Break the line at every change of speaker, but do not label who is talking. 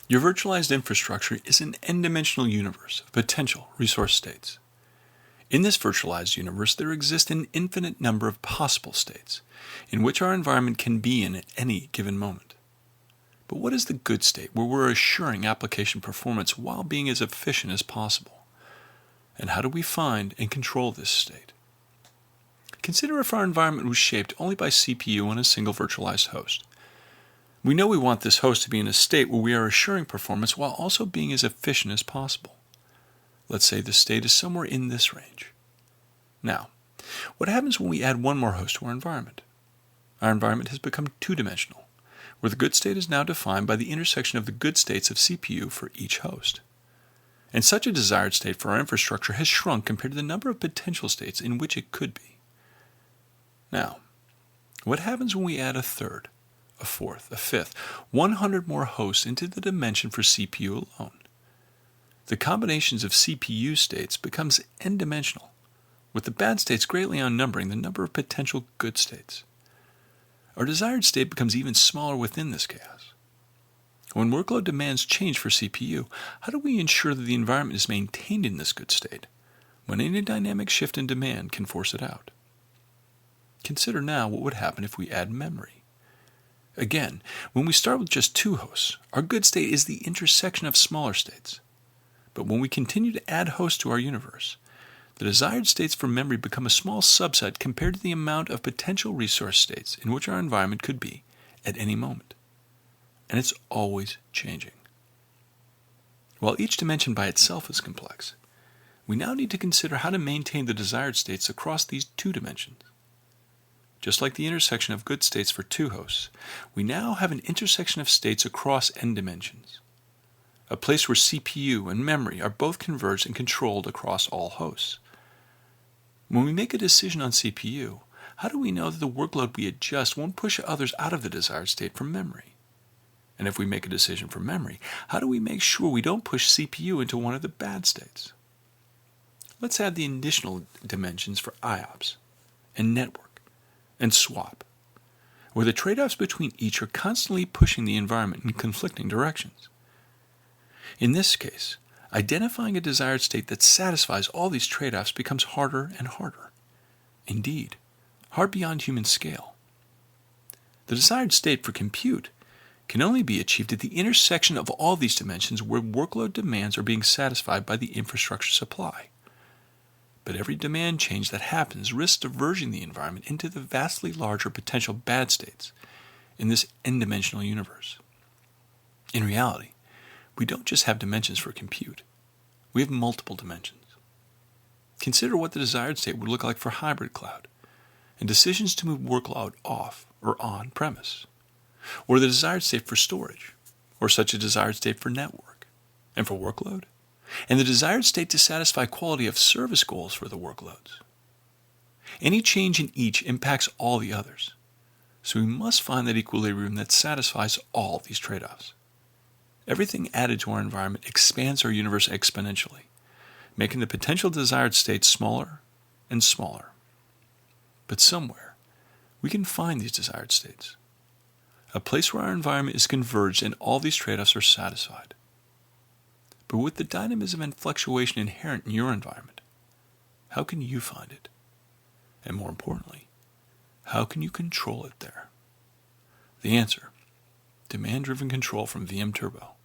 Your virtualized infrastructure is an n-dimensional universe of potential resource states. In this virtualized universe, there exists an infinite number of possible states in which our environment can be in at any given moment. But what is the good state where we're assuring application performance while being as efficient as possible? And how do we find and control this state? Consider if our environment was shaped only by CPU on a single virtualized host. We know we want this host to be in a state where we are assuring performance while also being as efficient as possible. Let's say the state is somewhere in this range. Now, what happens when we add one more host to our environment? Our environment has become two-dimensional, where the good state is now defined by the intersection of the good states of CPU for each host. And such a desired state for our infrastructure has shrunk compared to the number of potential states in which it could be. Now, what happens when we add a third, a fourth, a fifth, 100 more hosts into the dimension for CPU alone? The combinations of CPU states becomes n-dimensional, with the bad states greatly outnumbering the number of potential good states. Our desired state becomes even smaller within this chaos. When workload demands change for CPU, how do we ensure that the environment is maintained in this good state, when any dynamic shift in demand can force it out? Consider now what would happen if we add memory. Again, when we start with just two hosts, our good state is the intersection of smaller states. But when we continue to add hosts to our universe, the desired states for memory become a small subset compared to the amount of potential resource states in which our environment could be at any moment. And it's always changing. While each dimension by itself is complex, we now need to consider how to maintain the desired states across these two dimensions. Just like the intersection of good states for two hosts, we now have an intersection of states across n dimensions. A place where CPU and memory are both converged and controlled across all hosts. When we make a decision on CPU, how do we know that the workload we adjust won't push others out of the desired state from memory? And if we make a decision for memory, how do we make sure we don't push CPU into one of the bad states? Let's add the additional dimensions for IOPS and network and swap, where the trade-offs between each are constantly pushing the environment in conflicting directions. In this case, identifying a desired state that satisfies all these trade-offs becomes harder and harder. Indeed, hard beyond human scale. The desired state for compute can only be achieved at the intersection of all these dimensions where workload demands are being satisfied by the infrastructure supply. But every demand change that happens risks diverging the environment into the vastly larger potential bad states in this n-dimensional universe. In reality, we don't just have dimensions for compute. We have multiple dimensions. Consider what the desired state would look like for hybrid cloud and decisions to move workload off or on premise, or the desired state for storage, or such a desired state for network and for workload, and the desired state to satisfy quality of service goals for the workloads. Any change in each impacts all the others, so we must find that equilibrium that satisfies all these trade-offs. Everything added to our environment expands our universe exponentially, making the potential desired states smaller and smaller. But somewhere, we can find these desired states, a place where our environment is converged and all these trade-offs are satisfied. But with the dynamism and fluctuation inherent in your environment, how can you find it? And more importantly, how can you control it there? The answer: demand-driven control from VM Turbo.